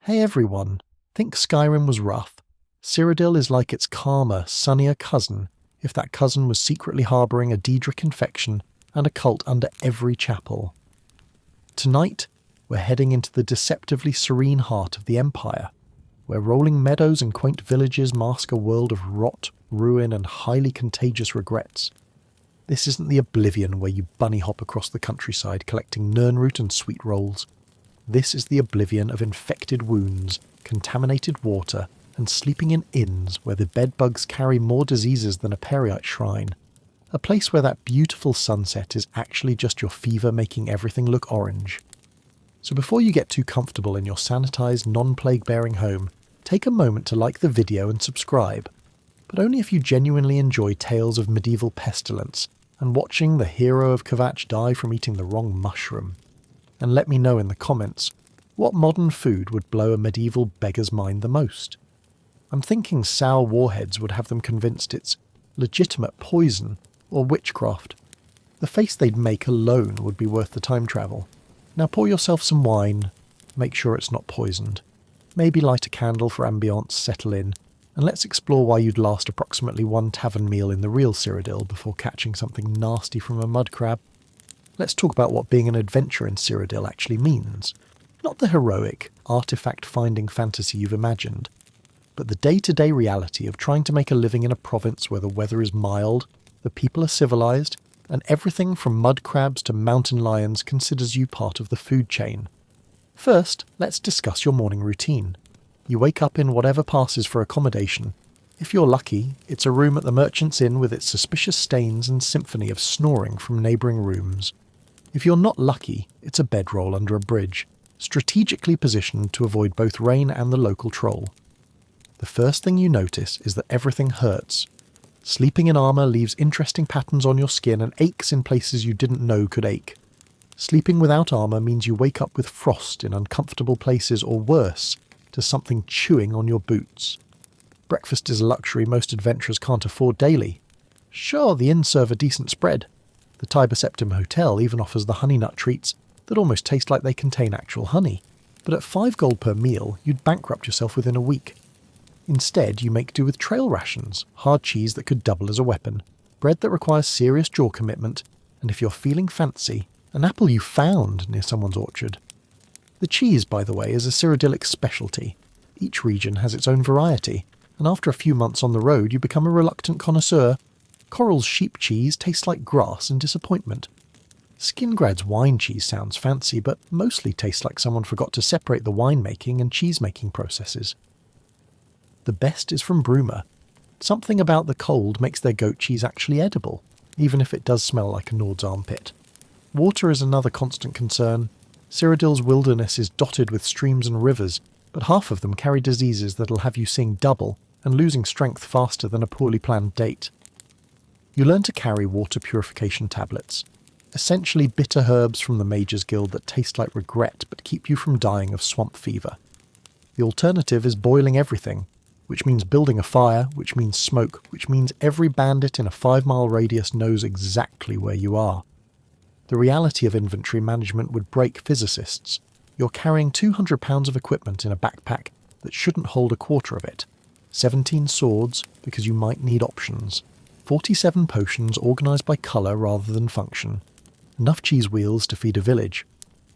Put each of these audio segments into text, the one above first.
Hey everyone, think Skyrim was rough. Cyrodiil is like its calmer, sunnier cousin, if that cousin was secretly harbouring a Daedric infection and a cult under every chapel. Tonight, we're heading into the deceptively serene heart of the Empire, where rolling meadows and quaint villages mask a world of rot, ruin and highly contagious regrets. This isn't the Oblivion where you bunny hop across the countryside collecting nirnroot and sweet rolls. This is the Oblivion of infected wounds, contaminated water, and sleeping in inns where the bedbugs carry more diseases than a Periite shrine. A place where that beautiful sunset is actually just your fever making everything look orange. So before you get too comfortable in your sanitised, non-plague-bearing home, take a moment to like the video and subscribe. But only if you genuinely enjoy tales of medieval pestilence and watching the hero of Kvatch die from eating the wrong mushroom. And let me know in the comments, what modern food would blow a medieval beggar's mind the most? I'm thinking sour warheads would have them convinced it's legitimate poison or witchcraft. The face they'd make alone would be worth the time travel. Now pour yourself some wine, make sure it's not poisoned. Maybe light a candle for ambiance, settle in, and let's explore why you'd last approximately one tavern meal in the real Cyrodiil before catching something nasty from a mudcrab. Let's talk about what being an adventurer in Cyrodiil actually means. Not the heroic, artifact-finding fantasy you've imagined, but the day-to-day reality of trying to make a living in a province where the weather is mild, the people are civilised, and everything from mudcrabs to mountain lions considers you part of the food chain. First, let's discuss your morning routine. You wake up in whatever passes for accommodation. If you're lucky, it's a room at the Merchant's Inn with its suspicious stains and symphony of snoring from neighbouring rooms. If you're not lucky, it's a bedroll under a bridge, strategically positioned to avoid both rain and the local troll. The first thing you notice is that everything hurts. Sleeping in armour leaves interesting patterns on your skin and aches in places you didn't know could ache. Sleeping without armour means you wake up with frost in uncomfortable places, or worse, to something chewing on your boots. Breakfast is a luxury most adventurers can't afford daily. Sure, the inns serve a decent spread. The Tiber Septim Hotel even offers the honey nut treats that almost taste like they contain actual honey. But at 5 gold per meal, you'd bankrupt yourself within a week. Instead, you make do with trail rations, hard cheese that could double as a weapon, bread that requires serious jaw commitment, and if you're feeling fancy, an apple you found near someone's orchard. The cheese, by the way, is a Cyrodiilic specialty. Each region has its own variety, and after a few months on the road you become a reluctant connoisseur. Coral's sheep cheese tastes like grass and disappointment. Skingrad's wine cheese sounds fancy, but mostly tastes like someone forgot to separate the winemaking and cheese-making processes. The best is from Bruma. Something about the cold makes their goat cheese actually edible, even if it does smell like a Nord's armpit. Water is another constant concern. Cyrodiil's wilderness is dotted with streams and rivers, but half of them carry diseases that'll have you seeing double and losing strength faster than a poorly planned date. You learn to carry water purification tablets, essentially bitter herbs from the Mages Guild that taste like regret but keep you from dying of swamp fever. The alternative is boiling everything, which means building a fire, which means smoke, which means every bandit in a 5-mile radius knows exactly where you are. The reality of inventory management would break physicists. You're carrying 200 pounds of equipment in a backpack that shouldn't hold a quarter of it. 17 swords, because you might need options. 47 potions organised by colour rather than function. Enough cheese wheels to feed a village.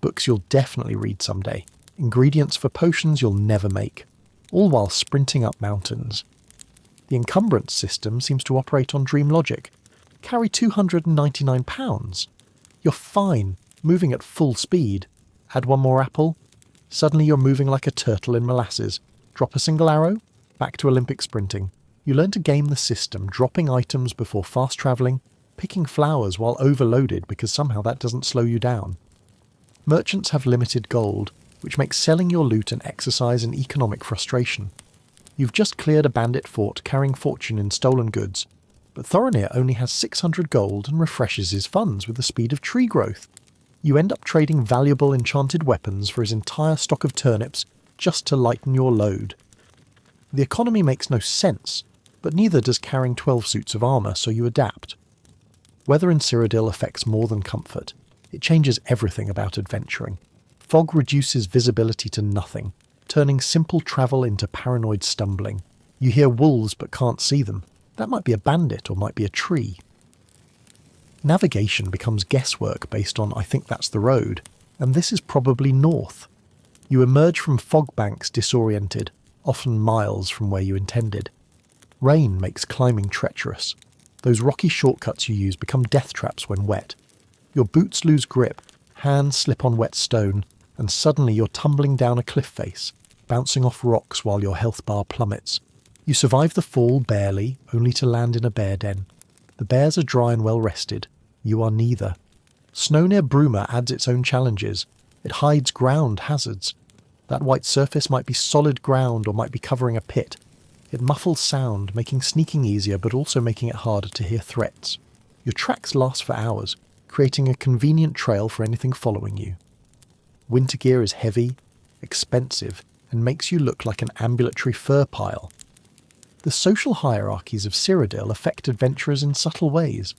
Books you'll definitely read someday. Ingredients for potions you'll never make. All while sprinting up mountains. The encumbrance system seems to operate on dream logic. Carry 299 pounds. You're fine, moving at full speed. Add one more apple. Suddenly you're moving like a turtle in molasses. Drop a single arrow. Back to Olympic sprinting. You learn to game the system, dropping items before fast travelling, picking flowers while overloaded because somehow that doesn't slow you down. Merchants have limited gold, which makes selling your loot an exercise in economic frustration. You've just cleared a bandit fort carrying fortune in stolen goods, but Thorinir only has 600 gold and refreshes his funds with the speed of tree growth. You end up trading valuable enchanted weapons for his entire stock of turnips just to lighten your load. The economy makes no sense, but neither does carrying 12 suits of armour, so you adapt. Weather in Cyrodiil affects more than comfort. It changes everything about adventuring. Fog reduces visibility to nothing. turning simple travel into paranoid stumbling. You hear wolves but can't see them. That might be a bandit or might be a tree. Navigation becomes guesswork based on "I think that's the road," and this is probably north. You emerge from fog banks disoriented, often miles from where you intended. Rain makes climbing treacherous. Those rocky shortcuts you use become death traps when wet. Your boots lose grip, hands slip on wet stone, and suddenly you're tumbling down a cliff face, bouncing off rocks while your health bar plummets. You survive the fall barely, only to land in a bear den. The bears are dry and well rested. You are neither. Snow near Bruma adds its own challenges. It hides ground hazards. That white surface might be solid ground or might be covering a pit. It muffles sound, making sneaking easier but also making it harder to hear threats. Your tracks last for hours, creating a convenient trail for anything following you. Winter gear is heavy, expensive, and makes you look like an ambulatory fur pile. The social hierarchies of Cyrodiil affect adventurers in subtle ways.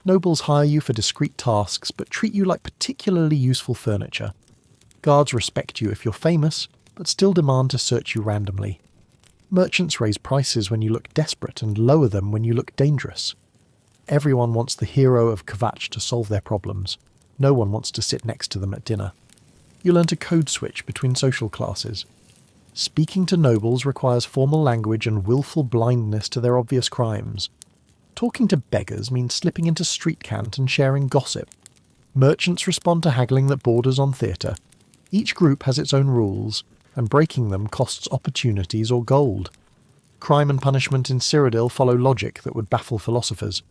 Nobles hire you for discreet tasks but treat you like particularly useful furniture. Guards respect you if you're famous, but still demand to search you randomly. Merchants raise prices when you look desperate and lower them when you look dangerous. Everyone wants the hero of Kvatch to solve their problems. No one wants to sit next to them at dinner. You learn to code switch between social classes. Speaking to nobles requires formal language and willful blindness to their obvious crimes. Talking to beggars means slipping into street cant and sharing gossip. Merchants respond to haggling that borders on theatre. Each group has its own rules, and breaking them costs opportunities or gold. Crime and punishment in Cyrodiil follow logic that would baffle philosophers.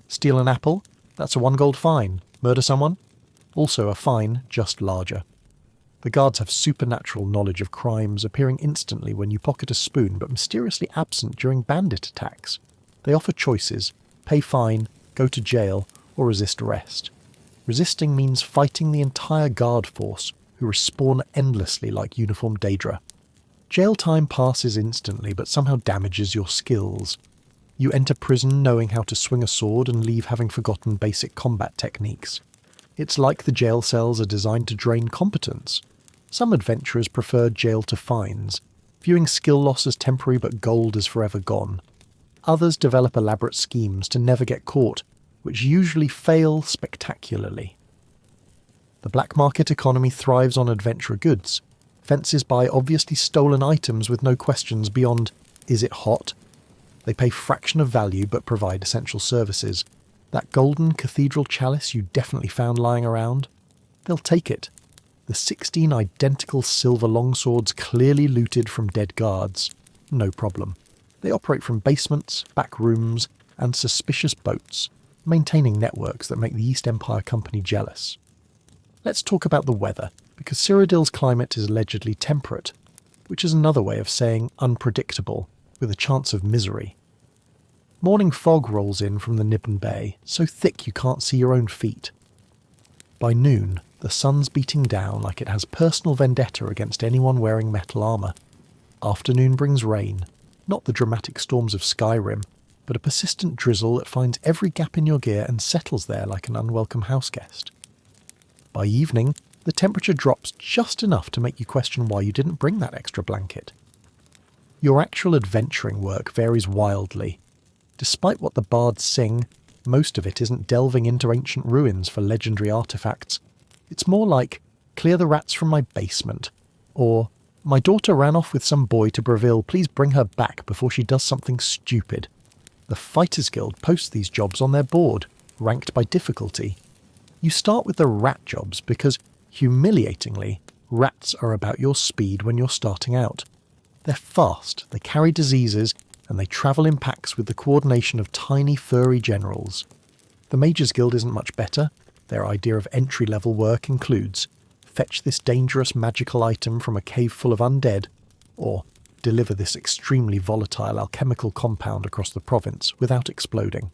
Steal an apple? That's a 1 gold fine. Murder someone? Also a fine, just larger. The guards have supernatural knowledge of crimes, appearing instantly when you pocket a spoon but mysteriously absent during bandit attacks. They offer choices: pay fine, go to jail, or resist arrest. Resisting means fighting the entire guard force, who respawn endlessly like uniformed Daedra. Jail time passes instantly but somehow damages your skills. You enter prison knowing how to swing a sword and leave having forgotten basic combat techniques. It's like the jail cells are designed to drain competence. Some adventurers prefer jail to fines, viewing skill loss as temporary but gold is forever gone. Others develop elaborate schemes to never get caught, which usually fail spectacularly. The black market economy thrives on adventurer goods. Fences buy obviously stolen items with no questions beyond, is it hot? They pay fraction of value but provide essential services. That golden cathedral chalice you definitely found lying around? They'll take it. The 16 identical silver longswords clearly looted from dead guards? No problem. They operate from basements, back rooms, and suspicious boats, maintaining networks that make the East Empire Company jealous. Let's talk about the weather, because Cyrodiil's climate is allegedly temperate, which is another way of saying unpredictable, with a chance of misery. Morning fog rolls in from the Nibn Bay, so thick you can't see your own feet. By noon, the sun's beating down like it has personal vendetta against anyone wearing metal armour. Afternoon brings rain, not the dramatic storms of Skyrim, but a persistent drizzle that finds every gap in your gear and settles there like an unwelcome houseguest. By evening, the temperature drops just enough to make you question why you didn't bring that extra blanket. Your actual adventuring work varies wildly. Despite what the bards sing, most of it isn't delving into ancient ruins for legendary artefacts. It's more like, clear the rats from my basement, or my daughter ran off with some boy to Bravil, please bring her back before she does something stupid. The Fighters Guild posts these jobs on their board, ranked by difficulty. You start with the rat jobs because, humiliatingly, rats are about your speed when you're starting out. They're fast, they carry diseases, and they travel in packs with the coordination of tiny furry generals. The Mages Guild isn't much better. Their idea of entry-level work includes fetch this dangerous magical item from a cave full of undead, or deliver this extremely volatile alchemical compound across the province without exploding.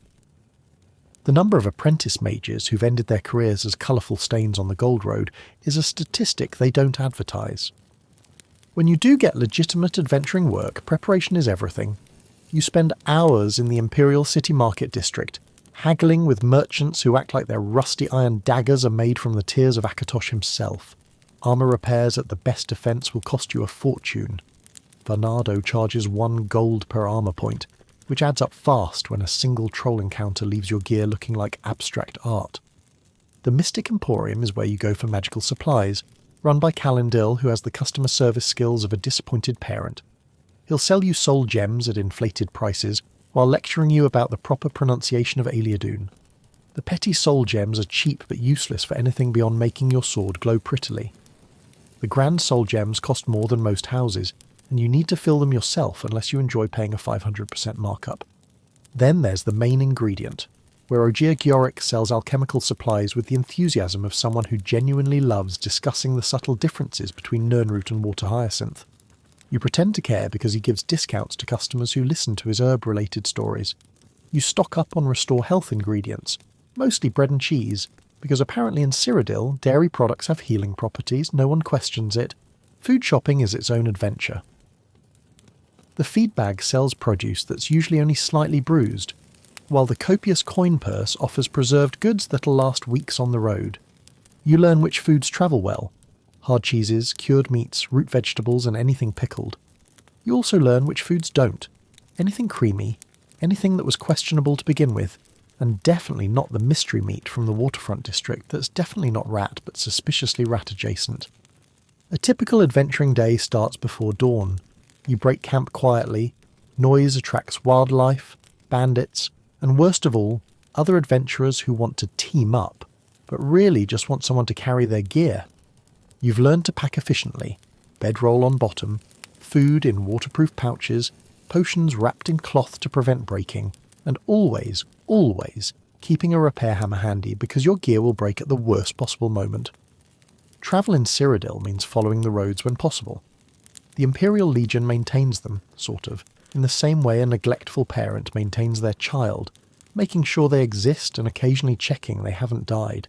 The number of apprentice mages who've ended their careers as colourful stains on the Gold Road is a statistic they don't advertise. When you do get legitimate adventuring work, preparation is everything. You spend hours in the Imperial City Market District, haggling with merchants who act like their rusty iron daggers are made from the tears of Akatosh himself. Armor repairs at the best defense will cost you a fortune. Varnado charges 1 gold per armor point, which adds up fast when a single troll encounter leaves your gear looking like abstract art. The Mystic Emporium is where you go for magical supplies, run by Calendil, who has the customer service skills of a disappointed parent. He'll sell you soul gems at inflated prices, while lecturing you about the proper pronunciation of Aliadun. The petty soul gems are cheap but useless for anything beyond making your sword glow prettily. The grand soul gems cost more than most houses, and you need to fill them yourself unless you enjoy paying a 500% markup. Then there's the main ingredient, where Ogier Gioric sells alchemical supplies with the enthusiasm of someone who genuinely loves discussing the subtle differences between Nirnroot and water hyacinth. You pretend to care because he gives discounts to customers who listen to his herb-related stories. You stock up on restore health ingredients, mostly bread and cheese, because apparently in Cyrodiil, dairy products have healing properties, no one questions it. Food shopping is its own adventure. The feed bag sells produce that's usually only slightly bruised, while the copious coin purse offers preserved goods that'll last weeks on the road. You learn which foods travel well: hard cheeses, cured meats, root vegetables, and anything pickled. You also learn which foods don't: anything creamy, anything that was questionable to begin with, and definitely not the mystery meat from the waterfront district that's definitely not rat but suspiciously rat adjacent. A typical adventuring day starts before dawn. You break camp quietly. Noise attracts wildlife, bandits, and worst of all, other adventurers who want to team up, but really just want someone to carry their gear. You've learned to pack efficiently: bedroll on bottom, food in waterproof pouches, potions wrapped in cloth to prevent breaking, and always keeping a repair hammer handy because your gear will break at the worst possible moment. Travel in Cyrodiil means following the roads when possible. The Imperial Legion maintains them, sort of, in the same way a neglectful parent maintains their child, making sure they exist and occasionally checking they haven't died.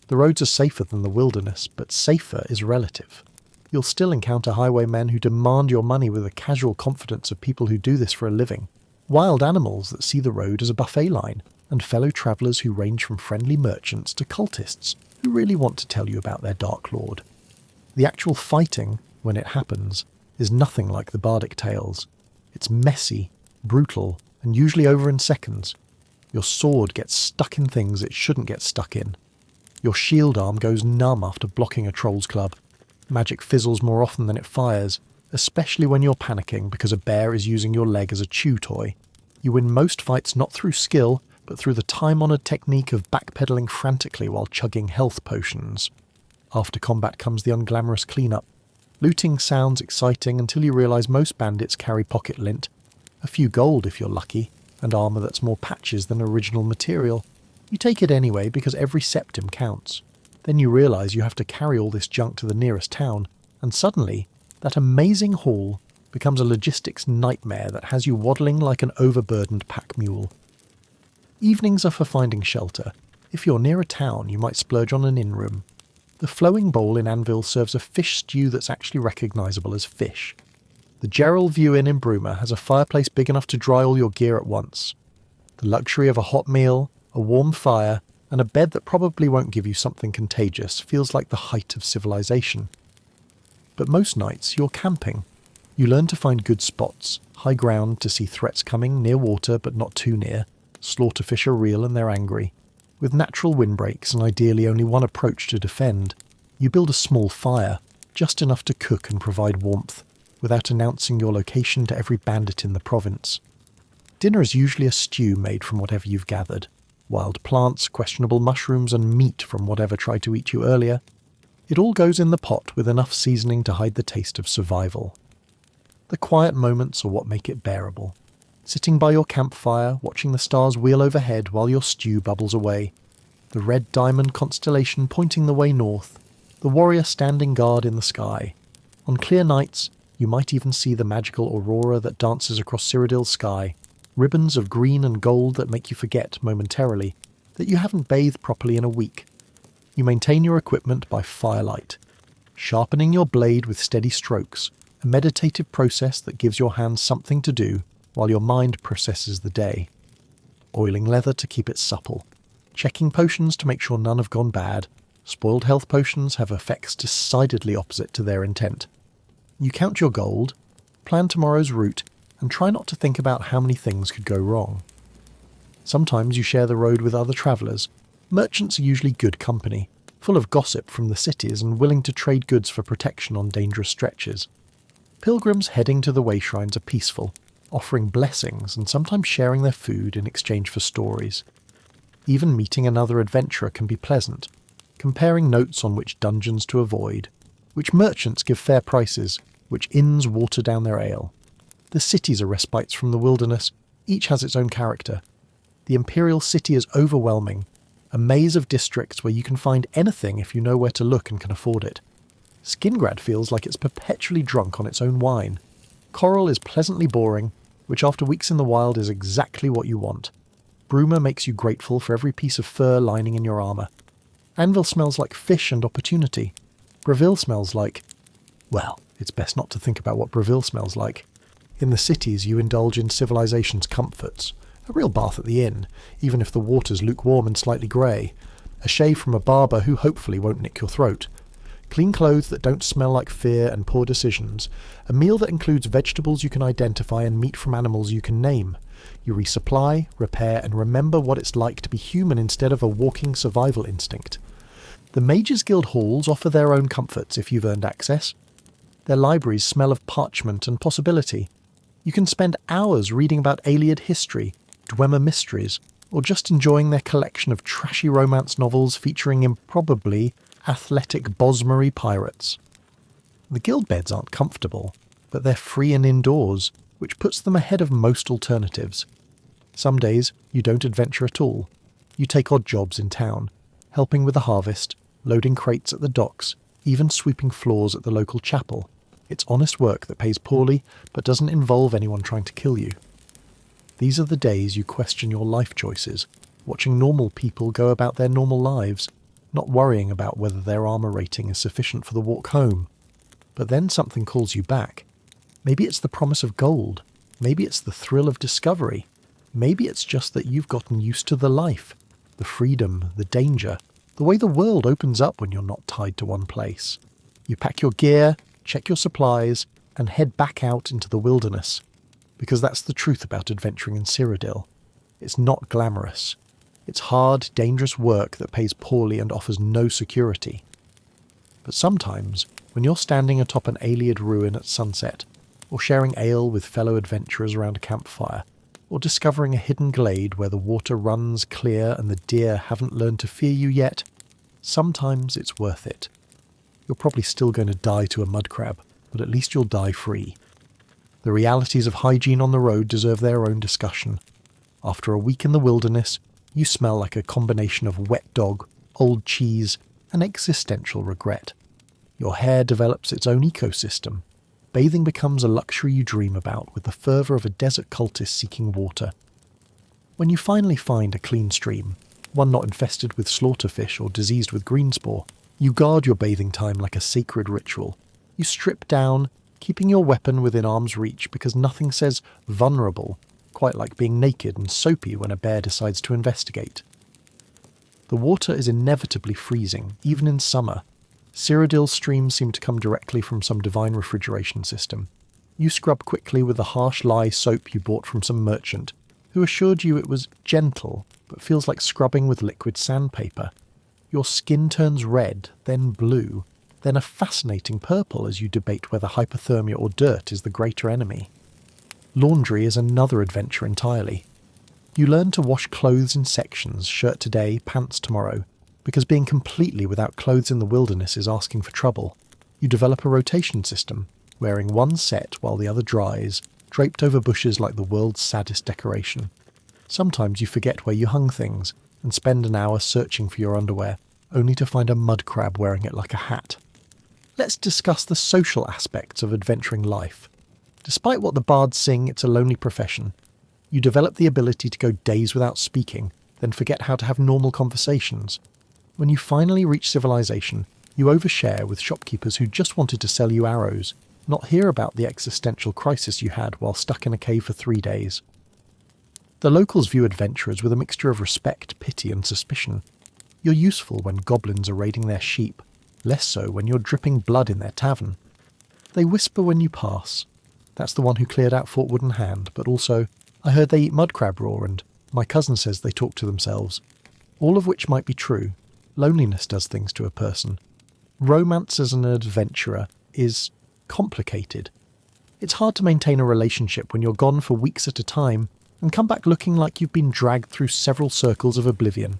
The roads are safer than the wilderness, but safer is relative. You'll still encounter highwaymen who demand your money with the casual confidence of people who do this for a living, wild animals that see the road as a buffet line, and fellow travellers who range from friendly merchants to cultists who really want to tell you about their Dark Lord. The actual fighting, when it happens, is nothing like the bardic tales. It's messy, brutal, and usually over in seconds. Your sword gets stuck in things it shouldn't get stuck in. Your shield arm goes numb after blocking a troll's club. Magic fizzles more often than it fires, especially when you're panicking because a bear is using your leg as a chew toy. You win most fights not through skill, but through the time-honoured technique of backpedaling frantically while chugging health potions. After combat comes the unglamorous cleanup. Looting sounds exciting until you realise most bandits carry pocket lint, a few gold if you're lucky, and armour that's more patches than original material. You take it anyway because every septim counts. Then you realise you have to carry all this junk to the nearest town, and suddenly, that amazing haul becomes a logistics nightmare that has you waddling like an overburdened pack mule. Evenings are for finding shelter. If you're near a town, you might splurge on an inn room. The Flowing Bowl in Anvil serves a fish stew that's actually recognisable as fish. The Gerald View Inn in Bruma has a fireplace big enough to dry all your gear at once. The luxury of a hot meal, a warm fire, and a bed that probably won't give you something contagious feels like the height of civilization. But most nights you're camping. You learn to find good spots, high ground to see threats coming, near water but not too near. Slaughterfish are real and they're angry. With natural windbreaks and ideally only one approach to defend, you build a small fire, just enough to cook and provide warmth, without announcing your location to every bandit in the province. Dinner is usually a stew made from whatever you've gathered: wild plants, questionable mushrooms, and meat from whatever tried to eat you earlier. It all goes in the pot with enough seasoning to hide the taste of survival. The quiet moments are what make it bearable. Sitting by your campfire, watching the stars wheel overhead while your stew bubbles away. The red diamond constellation pointing the way north. The warrior standing guard in the sky. On clear nights, you might even see the magical aurora that dances across Cyrodiil's sky. Ribbons of green and gold that make you forget, momentarily, that you haven't bathed properly in a week. You maintain your equipment by firelight. Sharpening your blade with steady strokes, a meditative process that gives your hands something to do, while your mind processes the day. Oiling leather to keep it supple. Checking potions to make sure none have gone bad. Spoiled health potions have effects decidedly opposite to their intent. You count your gold, plan tomorrow's route, and try not to think about how many things could go wrong. Sometimes you share the road with other travellers. Merchants are usually good company, full of gossip from the cities and willing to trade goods for protection on dangerous stretches. Pilgrims heading to the way shrines are peaceful, offering blessings and sometimes sharing their food in exchange for stories. Even meeting another adventurer can be pleasant, comparing notes on which dungeons to avoid, which merchants give fair prices, which inns water down their ale. The cities are respites from the wilderness, each has its own character. The imperial city is overwhelming, a maze of districts where you can find anything if you know where to look and can afford it. Skingrad feels like it's perpetually drunk on its own wine. Coral is pleasantly boring, which after weeks in the wild is exactly what you want. Bruma makes you grateful for every piece of fur lining in your armour. Anvil smells like fish and opportunity. Bravil smells like... well, it's best not to think about what Bravil smells like. In the cities you indulge in civilization's comforts. A real bath at the inn, even if the water's lukewarm and slightly grey. A shave from a barber who hopefully won't nick your throat. Clean clothes that don't smell like fear and poor decisions. A meal that includes vegetables you can identify and meat from animals you can name. You resupply, repair, and remember what it's like to be human instead of a walking survival instinct. The Mages Guild halls offer their own comforts if you've earned access. Their libraries smell of parchment and possibility. You can spend hours reading about Ayleid history, Dwemer mysteries, or just enjoying their collection of trashy romance novels featuring improbably athletic Bosmary pirates. The guild beds aren't comfortable, but they're free and indoors, which puts them ahead of most alternatives. Some days you don't adventure at all. You take odd jobs in town, helping with the harvest, loading crates at the docks, even sweeping floors at the local chapel. It's honest work that pays poorly, but doesn't involve anyone trying to kill you. These are the days you question your life choices, watching normal people go about their normal lives, not worrying about whether their armour rating is sufficient for the walk home. But then something calls you back. Maybe it's the promise of gold. Maybe it's the thrill of discovery. Maybe it's just that you've gotten used to the life, the freedom, the danger, the way the world opens up when you're not tied to one place. You pack your gear, check your supplies, and head back out into the wilderness. Because that's the truth about adventuring in Cyrodiil. It's not glamorous. It's hard, dangerous work that pays poorly and offers no security. But sometimes, when you're standing atop an Ayleid ruin at sunset, or sharing ale with fellow adventurers around a campfire, or discovering a hidden glade where the water runs clear and the deer haven't learned to fear you yet, sometimes it's worth it. You're probably still going to die to a mudcrab, but at least you'll die free. The realities of hygiene on the road deserve their own discussion. After a week in the wilderness, you smell like a combination of wet dog, old cheese, and existential regret. Your hair develops its own ecosystem. Bathing becomes a luxury you dream about with the fervour of a desert cultist seeking water. When you finally find a clean stream, one not infested with slaughterfish or diseased with greenspore, you guard your bathing time like a sacred ritual. You strip down, keeping your weapon within arm's reach because nothing says vulnerable, quite like being naked and soapy when a bear decides to investigate. The water is inevitably freezing, even in summer. Cyrodiil's streams seem to come directly from some divine refrigeration system. You scrub quickly with the harsh lye soap you bought from some merchant, who assured you it was gentle, but feels like scrubbing with liquid sandpaper. Your skin turns red, then blue, then a fascinating purple as you debate whether hypothermia or dirt is the greater enemy. Laundry is another adventure entirely. You learn to wash clothes in sections, shirt today, pants tomorrow, because being completely without clothes in the wilderness is asking for trouble. You develop a rotation system, wearing one set while the other dries, draped over bushes like the world's saddest decoration. Sometimes you forget where you hung things, and spend an hour searching for your underwear, only to find a mudcrab wearing it like a hat. Let's discuss the social aspects of adventuring life. Despite what the bards sing, it's a lonely profession. You develop the ability to go days without speaking, then forget how to have normal conversations. When you finally reach civilization, you overshare with shopkeepers who just wanted to sell you arrows, not hear about the existential crisis you had while stuck in a cave for 3 days. The locals view adventurers with a mixture of respect, pity and suspicion. You're useful when goblins are raiding their sheep, less so when you're dripping blood in their tavern. They whisper when you pass. That's the one who cleared out Fort Wooden Hand, but also, I heard they eat mudcrab raw and my cousin says they talk to themselves. All of which might be true. Loneliness does things to a person. Romance as an adventurer is complicated. It's hard to maintain a relationship when you're gone for weeks at a time and come back looking like you've been dragged through several circles of oblivion.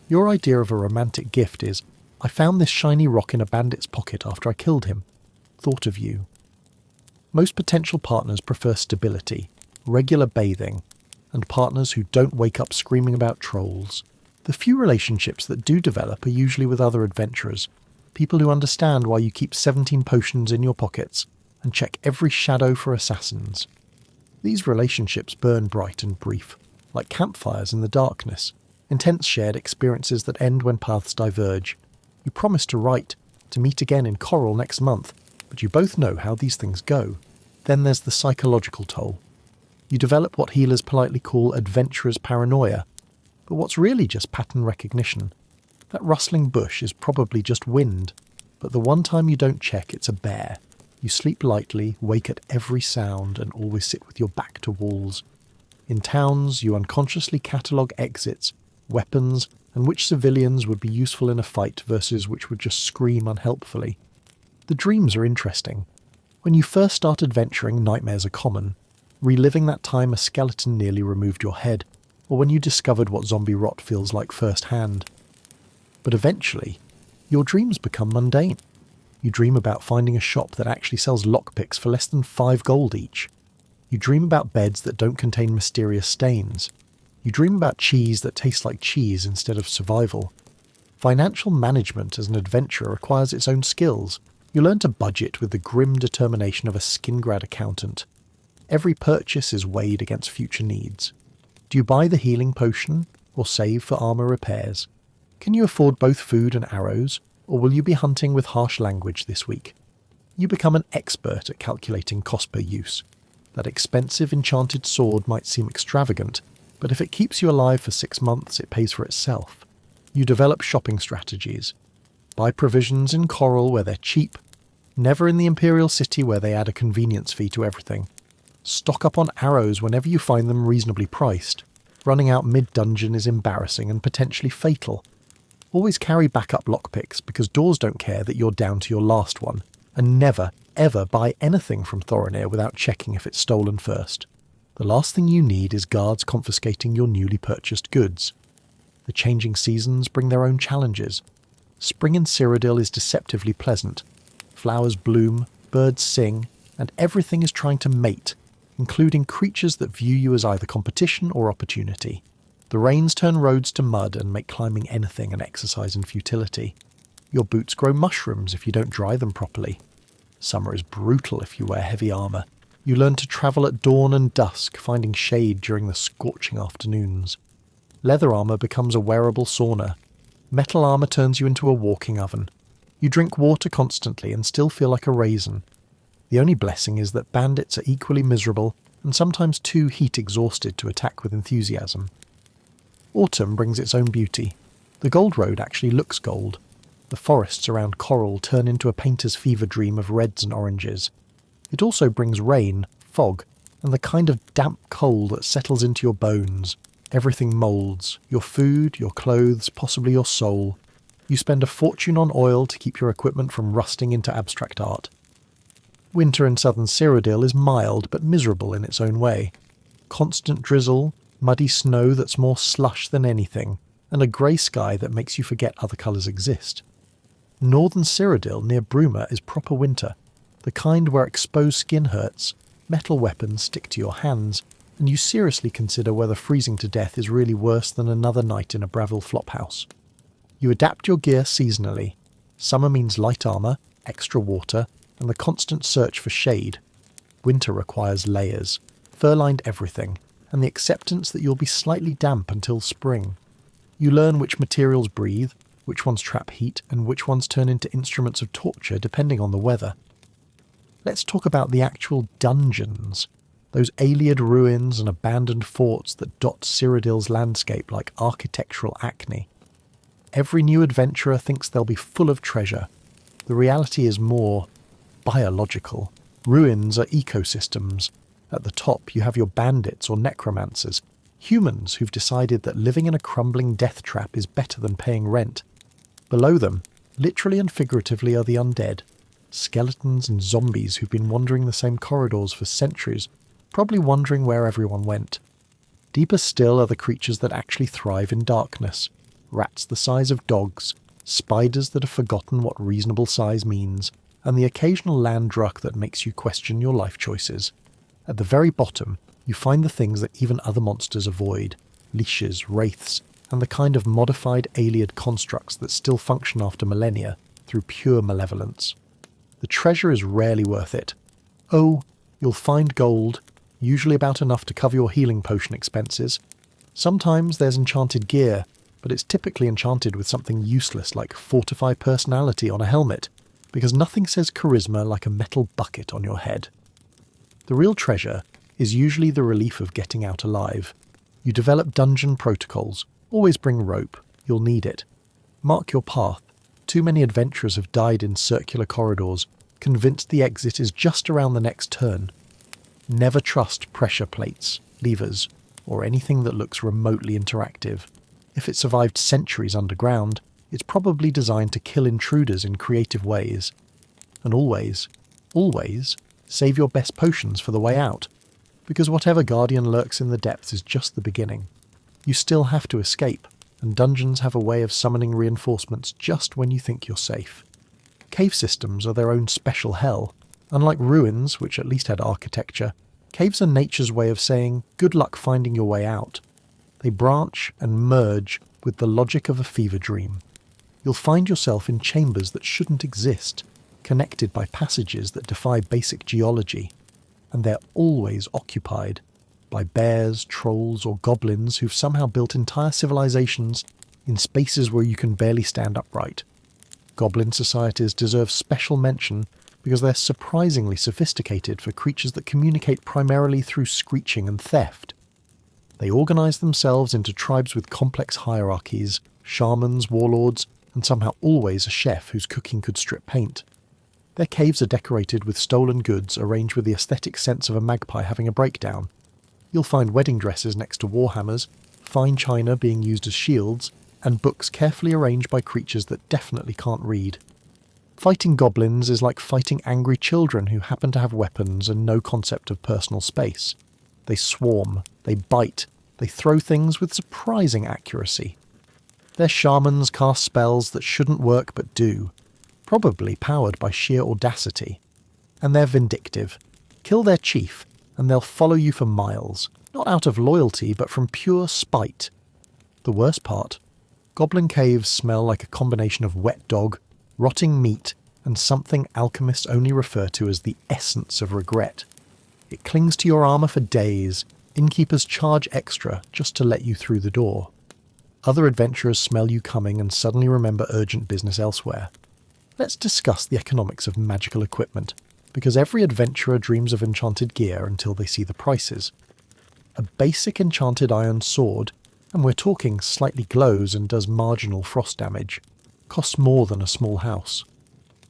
Your idea of a romantic gift is, I found this shiny rock in a bandit's pocket after I killed him. Thought of you. Most potential partners prefer stability, regular bathing, and partners who don't wake up screaming about trolls. The few relationships that do develop are usually with other adventurers, people who understand why you keep 17 potions in your pockets and check every shadow for assassins. These relationships burn bright and brief, like campfires in the darkness, intense shared experiences that end when paths diverge. You promise to write, to meet again in Coral next month, but you both know how these things go. Then there's the psychological toll. You develop what healers politely call adventurer's paranoia, but what's really just pattern recognition. That rustling bush is probably just wind, but the one time you don't check, it's a bear. You sleep lightly, wake at every sound, and always sit with your back to walls. In towns, you unconsciously catalogue exits, weapons, and which civilians would be useful in a fight versus which would just scream unhelpfully. The dreams are interesting. When you first start adventuring, nightmares are common. Reliving that time a skeleton nearly removed your head, or when you discovered what zombie rot feels like firsthand. But eventually, your dreams become mundane. You dream about finding a shop that actually sells lockpicks for less than 5 gold each. You dream about beds that don't contain mysterious stains. You dream about cheese that tastes like cheese instead of survival. Financial management as an adventurer requires its own skills. You learn to budget with the grim determination of a skin-grad accountant. Every purchase is weighed against future needs. Do you buy the healing potion, or save for armour repairs? Can you afford both food and arrows, or will you be hunting with harsh language this week? You become an expert at calculating cost per use. That expensive enchanted sword might seem extravagant, but if it keeps you alive for 6 months, it pays for itself. You develop shopping strategies. Buy provisions in Coral where they're cheap, never in the Imperial City where they add a convenience fee to everything. Stock up on arrows whenever you find them reasonably priced. Running out mid-dungeon is embarrassing and potentially fatal. Always carry backup lockpicks because doors don't care that you're down to your last one, and never, ever buy anything from Thorinir without checking if it's stolen first. The last thing you need is guards confiscating your newly purchased goods. The changing seasons bring their own challenges. Spring in Cyrodiil is deceptively pleasant. Flowers bloom, birds sing, and everything is trying to mate, including creatures that view you as either competition or opportunity. The rains turn roads to mud and make climbing anything an exercise in futility. Your boots grow mushrooms if you don't dry them properly. Summer is brutal if you wear heavy armour. You learn to travel at dawn and dusk, finding shade during the scorching afternoons. Leather armour becomes a wearable sauna. Metal armour turns you into a walking oven. You drink water constantly and still feel like a raisin. The only blessing is that bandits are equally miserable and sometimes too heat-exhausted to attack with enthusiasm. Autumn brings its own beauty. The Gold Road actually looks gold. The forests around Coral turn into a painter's fever dream of reds and oranges. It also brings rain, fog, and the kind of damp cold that settles into your bones. Everything moulds. Your food, your clothes, possibly your soul. You spend a fortune on oil to keep your equipment from rusting into abstract art. Winter in southern Cyrodiil is mild but miserable in its own way. Constant drizzle, muddy snow that's more slush than anything, and a grey sky that makes you forget other colours exist. Northern Cyrodiil near Bruma is proper winter, the kind where exposed skin hurts, metal weapons stick to your hands, and you seriously consider whether freezing to death is really worse than another night in a Bravil flophouse. You adapt your gear seasonally. Summer means light armour, extra water, and the constant search for shade. Winter requires layers, fur-lined everything, and the acceptance that you'll be slightly damp until spring. You learn which materials breathe, which ones trap heat, and which ones turn into instruments of torture depending on the weather. Let's talk about the actual dungeons, those Ayleid ruins and abandoned forts that dot Cyrodiil's landscape like architectural acne. Every new adventurer thinks they'll be full of treasure. The reality is more biological. Ruins are ecosystems. At the top, you have your bandits or necromancers, humans who've decided that living in a crumbling death trap is better than paying rent. Below them, literally and figuratively, are the undead, skeletons and zombies who've been wandering the same corridors for centuries, probably wondering where everyone went. Deeper still are the creatures that actually thrive in darkness, rats the size of dogs, spiders that have forgotten what reasonable size means, and the occasional land druck that makes you question your life choices. At the very bottom, you find the things that even other monsters avoid: leashes, wraiths, and the kind of modified alien constructs that still function after millennia through pure malevolence. The treasure is rarely worth it. Oh, you'll find gold, usually about enough to cover your healing potion expenses. Sometimes there's enchanted gear, but it's typically enchanted with something useless like Fortify Personality on a helmet, because nothing says charisma like a metal bucket on your head. The real treasure is usually the relief of getting out alive. You develop dungeon protocols. Always bring rope. You'll need it. Mark your path. Too many adventurers have died in circular corridors, convinced the exit is just around the next turn. Never trust pressure plates, levers, or anything that looks remotely interactive. If it survived centuries underground, it's probably designed to kill intruders in creative ways. And always, always, save your best potions for the way out, because whatever guardian lurks in the depths is just the beginning. You still have to escape, and dungeons have a way of summoning reinforcements just when you think you're safe. Cave systems are their own special hell. Unlike ruins, which at least had architecture, caves are nature's way of saying, good luck finding your way out. They branch and merge with the logic of a fever dream. You'll find yourself in chambers that shouldn't exist, connected by passages that defy basic geology, and they're always occupied by bears, trolls, or goblins who've somehow built entire civilizations in spaces where you can barely stand upright. Goblin societies deserve special mention because they're surprisingly sophisticated for creatures that communicate primarily through screeching and theft. They organize themselves into tribes with complex hierarchies, shamans, warlords, and somehow always a chef whose cooking could strip paint. Their caves are decorated with stolen goods arranged with the aesthetic sense of a magpie having a breakdown. You'll find wedding dresses next to warhammers, fine china being used as shields, and books carefully arranged by creatures that definitely can't read. Fighting goblins is like fighting angry children who happen to have weapons and no concept of personal space. They swarm, they bite, they throw things with surprising accuracy. Their shamans cast spells that shouldn't work but do, probably powered by sheer audacity. And they're vindictive. Kill their chief, and they'll follow you for miles, not out of loyalty but from pure spite. The worst part, goblin caves smell like a combination of wet dog, rotting meat, and something alchemists only refer to as the essence of regret. It clings to your armour for days. Innkeepers charge extra just to let you through the door. Other adventurers smell you coming and suddenly remember urgent business elsewhere. Let's discuss the economics of magical equipment, because every adventurer dreams of enchanted gear until they see the prices. A basic enchanted iron sword, and we're talking slightly glows and does marginal frost damage, costs more than a small house.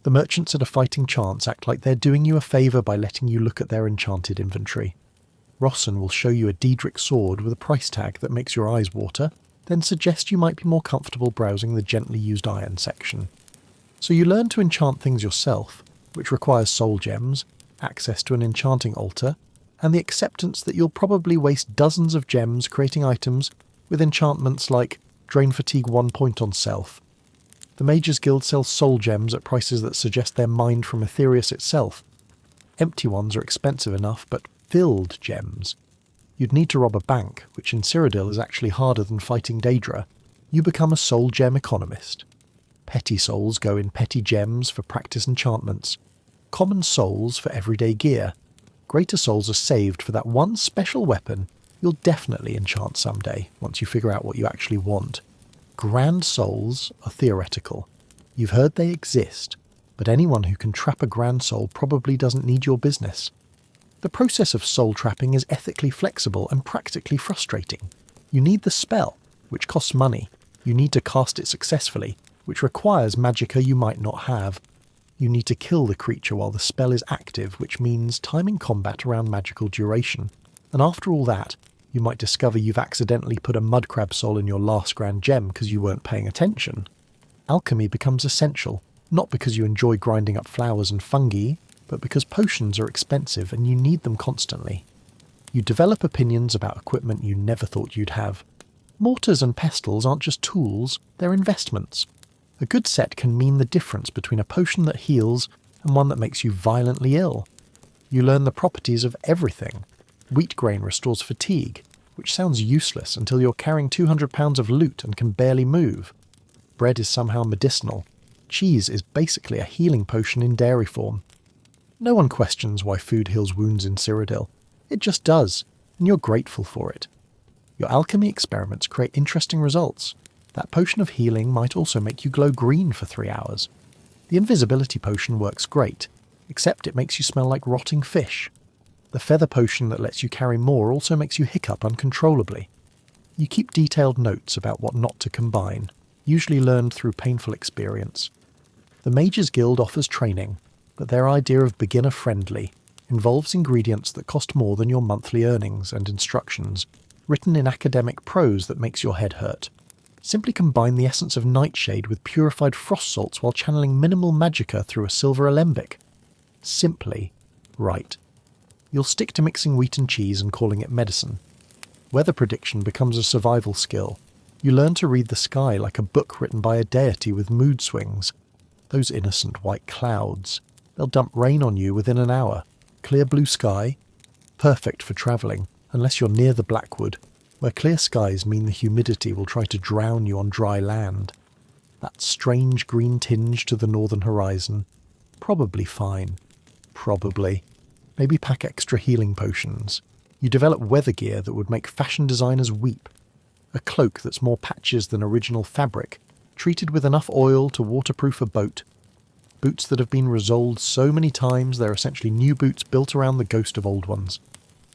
The merchants at a fighting chance act like they're doing you a favour by letting you look at their enchanted inventory. Rosson will show you a Daedric sword with a price tag that makes your eyes water, then suggest you might be more comfortable browsing the gently used iron section. So you learn to enchant things yourself, which requires soul gems, access to an enchanting altar, and the acceptance that you'll probably waste dozens of gems creating items with enchantments like Drain Fatigue 1 point on self. The Mages Guild sells soul gems at prices that suggest they're mined from Aetherius itself. Empty ones are expensive enough, but filled gems. You'd need to rob a bank, which in Cyrodiil is actually harder than fighting Daedra. You become a soul gem economist. Petty souls go in petty gems for practice enchantments. Common souls for everyday gear. Greater souls are saved for that one special weapon you'll definitely enchant someday, once you figure out what you actually want. Grand souls are theoretical. You've heard they exist, but anyone who can trap a grand soul probably doesn't need your business. The process of soul trapping is ethically flexible and practically frustrating. You need the spell, which costs money. You need to cast it successfully, which requires magicka you might not have. You need to kill the creature while the spell is active, which means timing combat around magical duration. And after all that, you might discover you've accidentally put a mudcrab soul in your last grand gem because you weren't paying attention. Alchemy becomes essential, not because you enjoy grinding up flowers and fungi, but because potions are expensive and you need them constantly. You develop opinions about equipment you never thought you'd have. Mortars and pestles aren't just tools, they're investments. A good set can mean the difference between a potion that heals and one that makes you violently ill. You learn the properties of everything. Wheat grain restores fatigue, which sounds useless until you're carrying 200 pounds of loot and can barely move. Bread is somehow medicinal. Cheese is basically a healing potion in dairy form. No one questions why food heals wounds in Cyrodiil. It just does, and you're grateful for it. Your alchemy experiments create interesting results. That potion of healing might also make you glow green for 3 hours. The invisibility potion works great, except it makes you smell like rotting fish. The feather potion that lets you carry more also makes you hiccup uncontrollably. You keep detailed notes about what not to combine, usually learned through painful experience. The Mages Guild offers training, but their idea of beginner-friendly involves ingredients that cost more than your monthly earnings and instructions, written in academic prose that makes your head hurt. Simply combine the essence of nightshade with purified frost salts while channeling minimal magicka through a silver alembic. Simply right. You'll stick to mixing wheat and cheese and calling it medicine. Weather prediction becomes a survival skill. You learn to read the sky like a book written by a deity with mood swings. Those innocent white clouds. They'll dump rain on you within an hour. Clear blue sky. Perfect for travelling, unless you're near the Blackwood, where clear skies mean the humidity will try to drown you on dry land. That strange green tinge to the northern horizon. Probably fine. Probably. Maybe pack extra healing potions. You develop weather gear that would make fashion designers weep. A cloak that's more patches than original fabric, treated with enough oil to waterproof a boat. Boots that have been resoled so many times they're essentially new boots built around the ghost of old ones.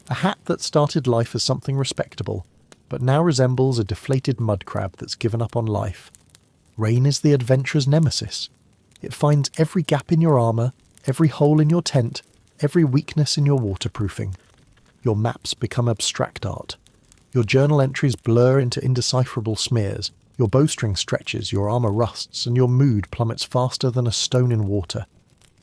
A hat that started life as something respectable, but now resembles a deflated mudcrab that's given up on life. Rain is the adventurer's nemesis. It finds every gap in your armour, every hole in your tent, every weakness in your waterproofing. Your maps become abstract art. Your journal entries blur into indecipherable smears. Your bowstring stretches, your armour rusts, and your mood plummets faster than a stone in water.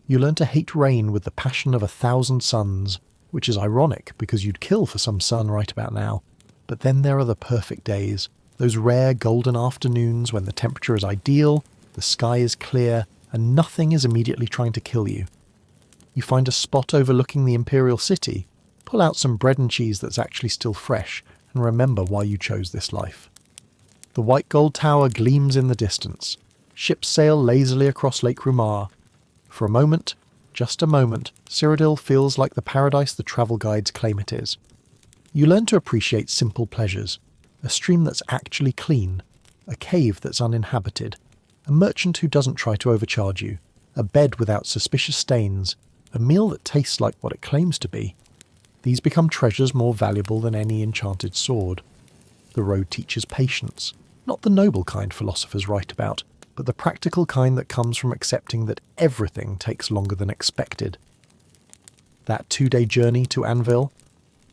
You learn to hate rain with the passion of 1,000 suns, which is ironic because you'd kill for some sun right about now. But then there are the perfect days, those rare golden afternoons when the temperature is ideal, the sky is clear, and nothing is immediately trying to kill you. You find a spot overlooking the Imperial City, pull out some bread and cheese that's actually still fresh, and remember why you chose this life. The white gold tower gleams in the distance. Ships sail lazily across Lake Rumar. For a moment, just a moment, Cyrodiil feels like the paradise the travel guides claim it is. You learn to appreciate simple pleasures. A stream that's actually clean. A cave that's uninhabited. A merchant who doesn't try to overcharge you. A bed without suspicious stains. A meal that tastes like what it claims to be. These become treasures more valuable than any enchanted sword. The road teaches patience. Not the noble kind philosophers write about, but the practical kind that comes from accepting that everything takes longer than expected. That 2-day journey to Anvil,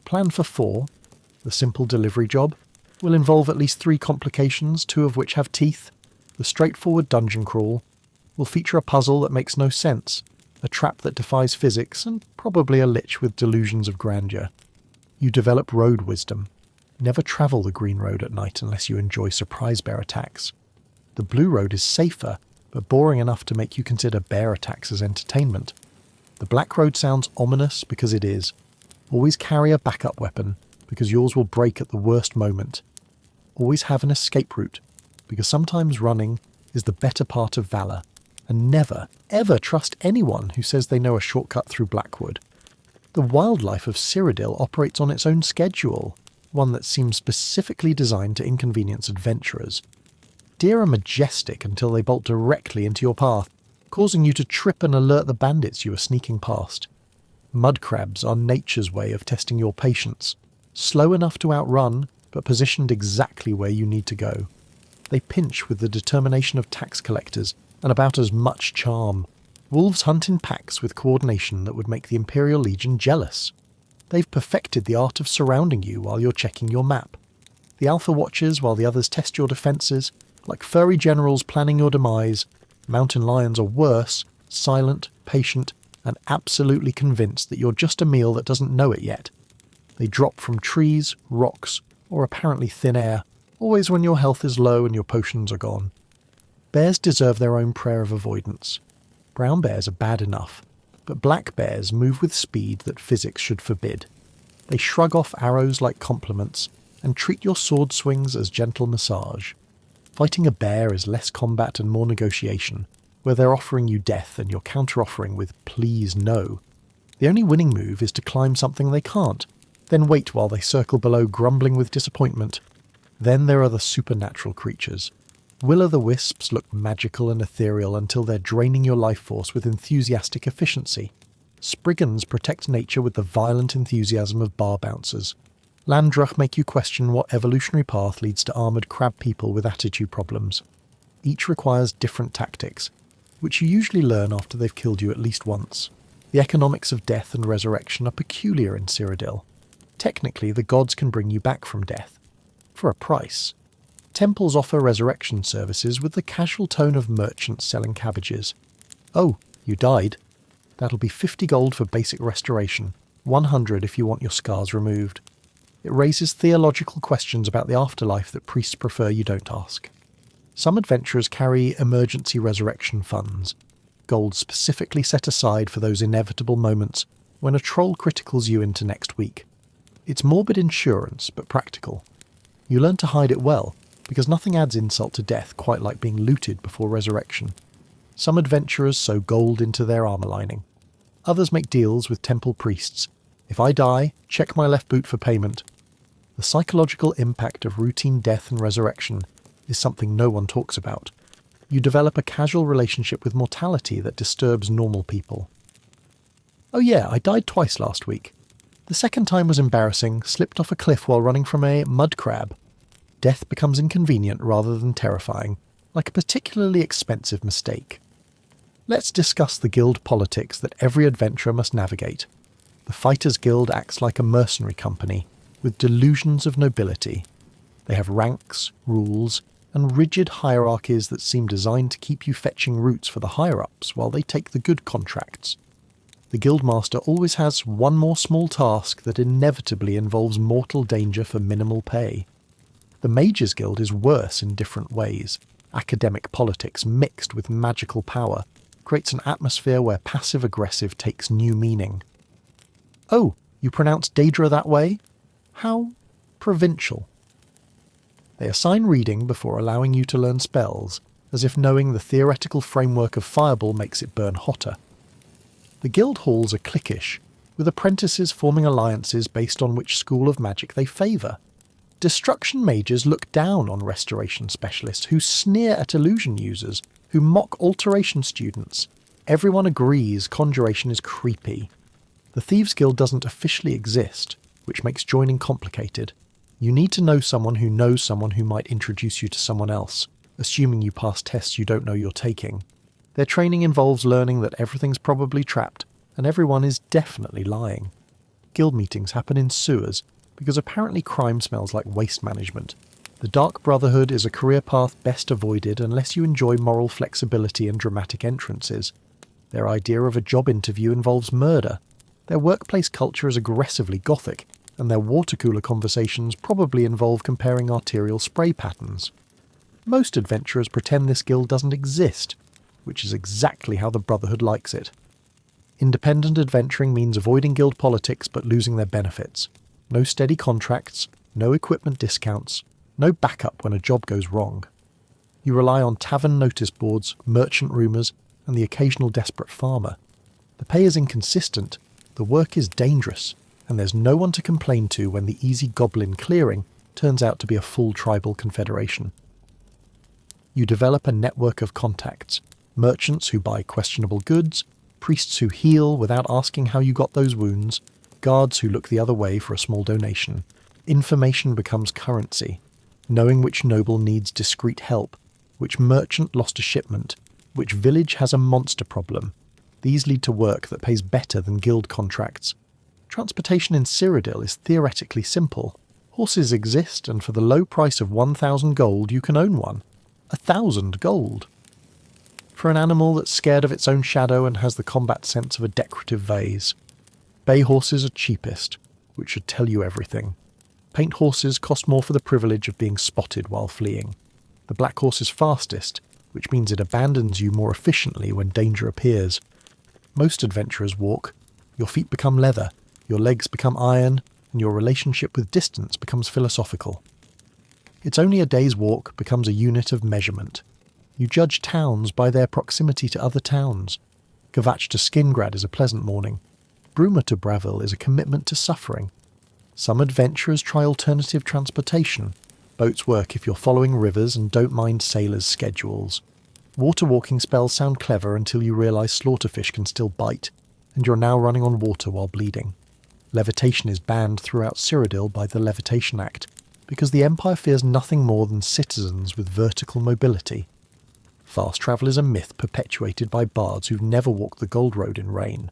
planned for 4, the simple delivery job, will involve at least 3 complications, 2 of which have teeth. The straightforward dungeon crawl will feature a puzzle that makes no sense, a trap that defies physics, and probably a lich with delusions of grandeur. You develop road wisdom. Never travel the green road at night unless you enjoy surprise bear attacks. The blue road is safer, but boring enough to make you consider bear attacks as entertainment. The black road sounds ominous because it is. Always carry a backup weapon, because yours will break at the worst moment. Always have an escape route, because sometimes running is the better part of valour. And never, ever trust anyone who says they know a shortcut through Blackwood. The wildlife of Cyrodiil operates on its own schedule, one that seems specifically designed to inconvenience adventurers. Deer are majestic until they bolt directly into your path, causing you to trip and alert the bandits you are sneaking past. Mudcrabs are nature's way of testing your patience, slow enough to outrun, but positioned exactly where you need to go. They pinch with the determination of tax collectors and about as much charm. Wolves hunt in packs with coordination that would make the Imperial Legion jealous. They've perfected the art of surrounding you while you're checking your map. The Alpha watches while the others test your defences. Like furry generals planning your demise, mountain lions are worse, silent, patient, and absolutely convinced that you're just a meal that doesn't know it yet. They drop from trees, rocks, or apparently thin air, always when your health is low and your potions are gone. Bears deserve their own prayer of avoidance. Brown bears are bad enough, but black bears move with speed that physics should forbid. They shrug off arrows like compliments and treat your sword swings as gentle massage. Fighting a bear is less combat and more negotiation, where they're offering you death and you're counter-offering with please no. The only winning move is to climb something they can't, then wait while they circle below grumbling with disappointment. Then there are the supernatural creatures. Will-o'-the-wisps look magical and ethereal until they're draining your life force with enthusiastic efficiency. Spriggans protect nature with the violent enthusiasm of bar bouncers. Landruch make you question what evolutionary path leads to armoured crab people with attitude problems. Each requires different tactics, which you usually learn after they've killed you at least once. The economics of death and resurrection are peculiar in Cyrodiil. Technically, the gods can bring you back from death. For a price. Temples offer resurrection services with the casual tone of merchants selling cabbages. Oh, you died? That'll be 50 gold for basic restoration, 100 if you want your scars removed. It raises theological questions about the afterlife that priests prefer you don't ask. Some adventurers carry emergency resurrection funds, gold specifically set aside for those inevitable moments when a troll criticals you into next week. It's morbid insurance, but practical. You learn to hide it well, because nothing adds insult to death quite like being looted before resurrection. Some adventurers sew gold into their armour lining. Others make deals with temple priests. If I die, check my left boot for payment. The psychological impact of routine death and resurrection is something no one talks about. You develop a casual relationship with mortality that disturbs normal people. Oh yeah, I died twice last week. The second time was embarrassing, slipped off a cliff while running from a mudcrab. Death becomes inconvenient rather than terrifying, like a particularly expensive mistake. Let's discuss the guild politics that every adventurer must navigate. The Fighters Guild acts like a mercenary company, with delusions of nobility. They have ranks, rules, and rigid hierarchies that seem designed to keep you fetching roots for the higher-ups while they take the good contracts. The guildmaster always has one more small task that inevitably involves mortal danger for minimal pay. The Mages Guild is worse in different ways. Academic politics mixed with magical power creates an atmosphere where passive-aggressive takes new meaning. Oh, you pronounce Daedra that way? How provincial. They assign reading before allowing you to learn spells, as if knowing the theoretical framework of Fireball makes it burn hotter. The guild halls are cliquish, with apprentices forming alliances based on which school of magic they favour. Destruction mages look down on restoration specialists who sneer at illusion users, who mock alteration students. Everyone agrees conjuration is creepy. The Thieves Guild doesn't officially exist, which makes joining complicated. You need to know someone who might introduce you to someone else, assuming you pass tests you don't know you're taking. Their training involves learning that everything's probably trapped, and everyone is definitely lying. Guild meetings happen in sewers, because apparently crime smells like waste management. The Dark Brotherhood is a career path best avoided unless you enjoy moral flexibility and dramatic entrances. Their idea of a job interview involves murder. Their workplace culture is aggressively gothic, and their water cooler conversations probably involve comparing arterial spray patterns. Most adventurers pretend this guild doesn't exist, which is exactly how the Brotherhood likes it. Independent adventuring means avoiding guild politics but losing their benefits. No steady contracts, no equipment discounts, no backup when a job goes wrong. You rely on tavern notice boards, merchant rumours, and the occasional desperate farmer. The pay is inconsistent, the work is dangerous, and there's no one to complain to when the easy goblin clearing turns out to be a full tribal confederation. You develop a network of contacts, merchants who buy questionable goods, priests who heal without asking how you got those wounds, guards who look the other way for a small donation. Information becomes currency. knowing which noble needs discreet help, which merchant lost a shipment, which village has a monster problem. These lead to work that pays better than guild contracts. Transportation in Cyrodiil is theoretically simple. Horses exist, and for the low price of 1,000 gold you can own one. 1,000 gold! For an animal that's scared of its own shadow and has the combat sense of a decorative vase. Bay horses are cheapest, which should tell you everything. Paint horses cost more for the privilege of being spotted while fleeing. The black horse is fastest, which means it abandons you more efficiently when danger appears. Most adventurers walk. Your feet become leather, your legs become iron, and your relationship with distance becomes philosophical. It's only a day's walk becomes a unit of measurement. You judge towns by their proximity to other towns. Gavach to Skingrad is a pleasant morning. Bruma to Bravil is a commitment to suffering. Some adventurers try alternative transportation. Boats work if you're following rivers and don't mind sailors' schedules. Water walking spells sound clever until you realise slaughterfish can still bite, and you're now running on water while bleeding. Levitation is banned throughout Cyrodiil by the Levitation Act, because the Empire fears nothing more than citizens with vertical mobility. Fast travel is a myth perpetuated by bards who've never walked the Gold Road in rain.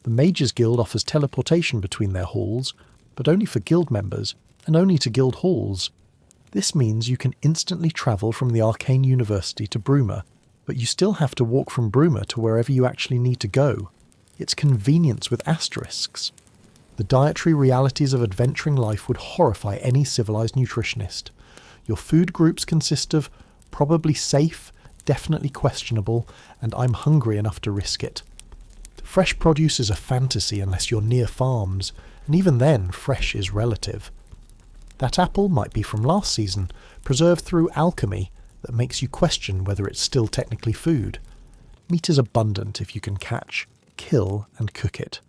The Mages Guild offers teleportation between their halls, but only for guild members, and only to guild halls. This means you can instantly travel from the Arcane University to Bruma, but you still have to walk from Bruma to wherever you actually need to go. It's convenience with asterisks. The dietary realities of adventuring life would horrify any civilized nutritionist. Your food groups consist of probably safe, definitely questionable, and I'm hungry enough to risk it. Fresh produce is a fantasy unless you're near farms, and even then, fresh is relative. That apple might be from last season, preserved through alchemy that makes you question whether it's still technically food. Meat is abundant if you can catch, kill, and cook it.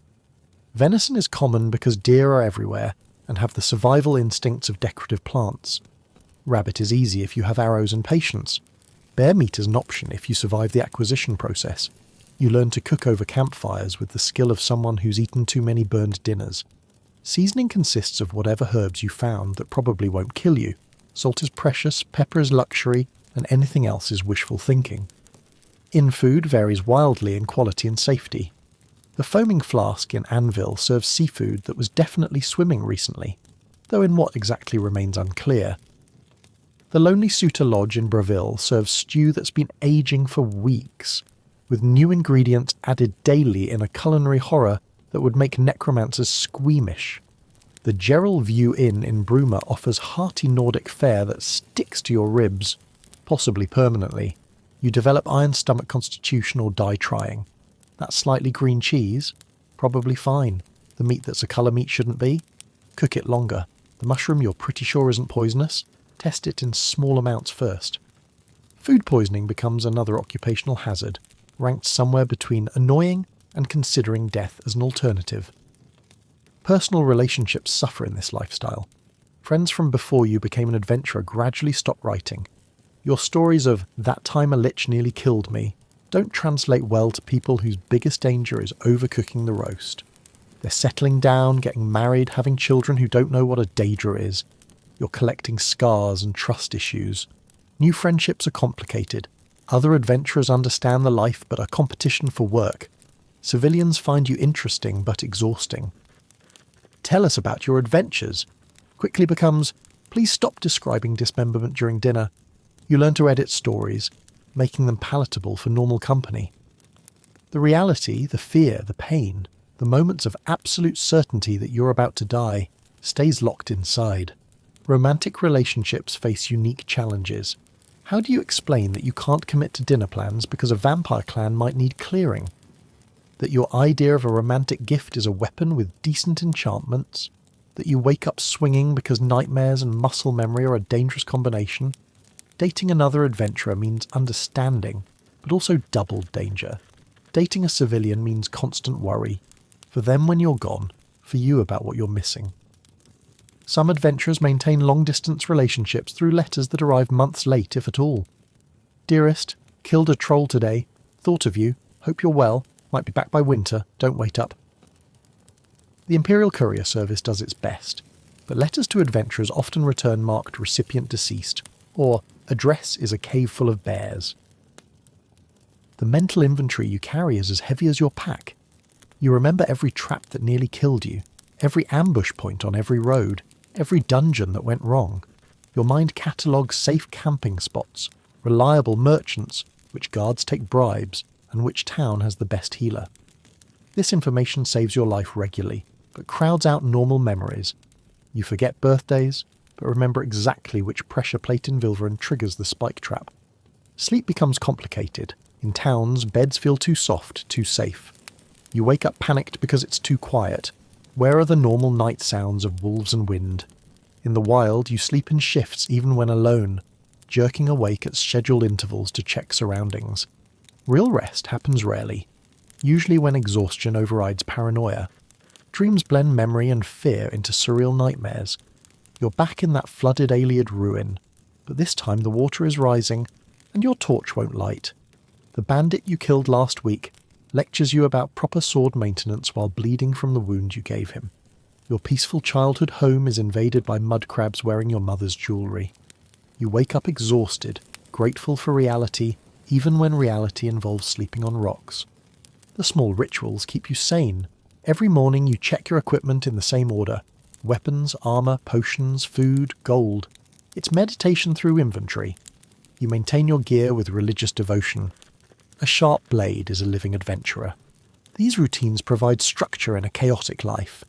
Venison is common because deer are everywhere and have the survival instincts of decorative plants. Rabbit is easy if you have arrows and patience. Bear meat is an option if you survive the acquisition process. You learn to cook over campfires with the skill of someone who's eaten too many burned dinners. Seasoning consists of whatever herbs you found that probably won't kill you. Salt is precious, pepper is luxury, and anything else is wishful thinking. Inn-food varies wildly in quality and safety. The foaming flask in Anvil serves seafood that was definitely swimming recently, though in what exactly remains unclear. The Lonely Suitor Lodge in Bravil serves stew that's been aging for weeks, with new ingredients added daily in a culinary horror that would make necromancers squeamish. The Gerald View Inn in Bruma offers hearty Nordic fare that sticks to your ribs, possibly permanently. You develop iron stomach constitution or die trying. That slightly green cheese? Probably fine. The meat that's a colour meat shouldn't be? Cook it longer. The mushroom you're pretty sure isn't poisonous? Test it in small amounts first. Food poisoning becomes another occupational hazard, ranked somewhere between annoying and considering death as an alternative. Personal relationships suffer in this lifestyle. Friends from before you became an adventurer gradually stop writing. Your stories of "that time a lich nearly killed me" don't translate well to people whose biggest danger is overcooking the roast. They're settling down, getting married, having children who don't know what a Daedra is. You're collecting scars and trust issues. New friendships are complicated. Other adventurers understand the life but are competition for work. Civilians find you interesting but exhausting. Tell us about your adventures quickly becomes, please stop describing dismemberment during dinner. You learn to edit stories, making them palatable for normal company. The reality, the fear, the pain, the moments of absolute certainty that you're about to die, stays locked inside. Romantic relationships face unique challenges. How do you explain that you can't commit to dinner plans because a vampire clan might need clearing? That your idea of a romantic gift is a weapon with decent enchantments? That you wake up swinging because nightmares and muscle memory are a dangerous combination? Dating another adventurer means understanding, but also doubled danger. Dating a civilian means constant worry. For them when you're gone, for you about what you're missing. Some adventurers maintain long-distance relationships through letters that arrive months late, if at all. Dearest, killed a troll today, thought of you, hope you're well, might be back by winter, don't wait up. The Imperial Courier Service does its best. but letters to adventurers often return marked recipient deceased, or address is a cave full of bears. The mental inventory you carry is as heavy as your pack. You remember every trap that nearly killed you, every ambush point on every road, every dungeon that went wrong. Your mind catalogues safe camping spots, reliable merchants, which guards take bribes, and which town has the best healer. This information saves your life regularly, but crowds out normal memories. You forget birthdays, but remember exactly which pressure plate in Vilverin triggers the spike trap. Sleep becomes complicated. In towns, beds feel too soft, too safe. You wake up panicked because it's too quiet. Where are the normal night sounds of wolves and wind? In the wild, you sleep in shifts even when alone, jerking awake at scheduled intervals to check surroundings. Real rest happens rarely, usually when exhaustion overrides paranoia. Dreams blend memory and fear into surreal nightmares. You're back in that flooded Ayleid ruin, but this time the water is rising and your torch won't light. The bandit you killed last week lectures you about proper sword maintenance while bleeding from the wound you gave him. Your peaceful childhood home is invaded by mudcrabs wearing your mother's jewellery. You wake up exhausted, grateful for reality, even when reality involves sleeping on rocks. The small rituals keep you sane. Every morning you check your equipment in the same order: weapons, armour, potions, food, gold. It's meditation through inventory. You maintain your gear with religious devotion. A sharp blade is a living adventurer. These routines provide structure in a chaotic life.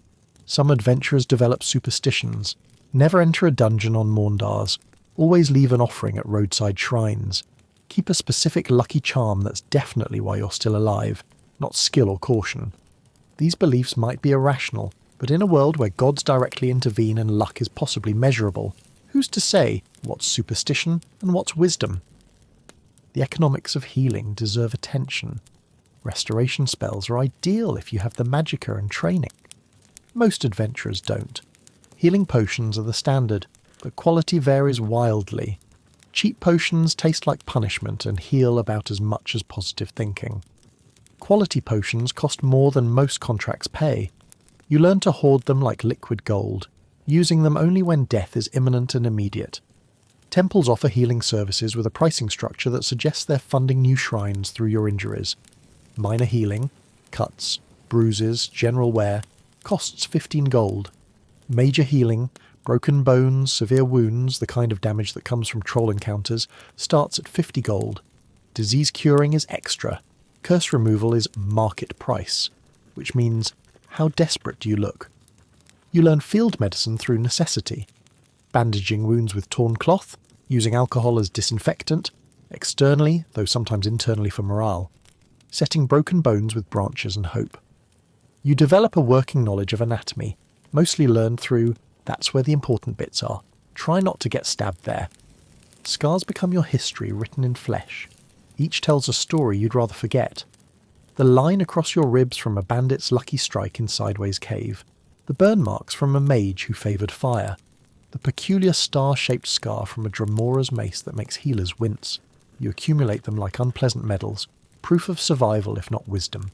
Some adventurers develop superstitions. Never enter a dungeon on Maundars. Always leave an offering at roadside shrines. Keep a specific lucky charm that's definitely why you're still alive, not skill or caution. These beliefs might be irrational, but in a world where gods directly intervene and luck is possibly measurable, who's to say what's superstition and what's wisdom? The economics of healing deserve attention. Restoration spells are ideal if you have the magicka and training. Most adventurers don't. Healing potions are the standard, but quality varies wildly. Cheap potions taste like punishment and heal about as much as positive thinking. Quality potions cost more than most contracts pay. You learn to hoard them like liquid gold, using them only when death is imminent and immediate. Temples offer healing services with a pricing structure that suggests they're funding new shrines through your injuries. Minor healing, cuts, bruises, general wear, costs 15 gold. Major healing, broken bones, severe wounds, the kind of damage that comes from troll encounters, starts at 50 gold. Disease curing is extra. Curse removal is market price, which means how desperate do you look? You learn field medicine through necessity. Bandaging wounds with torn cloth, using alcohol as disinfectant, externally, though sometimes internally for morale. Setting broken bones with branches and hope. You develop a working knowledge of anatomy, mostly learned through that's where the important bits are. Try not to get stabbed there. Scars become your history written in flesh. Each tells a story you'd rather forget. The line across your ribs from a bandit's lucky strike in Sideways Cave. The burn marks from a mage who favoured fire. The peculiar star-shaped scar from a Dramora's mace that makes healers wince. You accumulate them like unpleasant medals, proof of survival if not wisdom.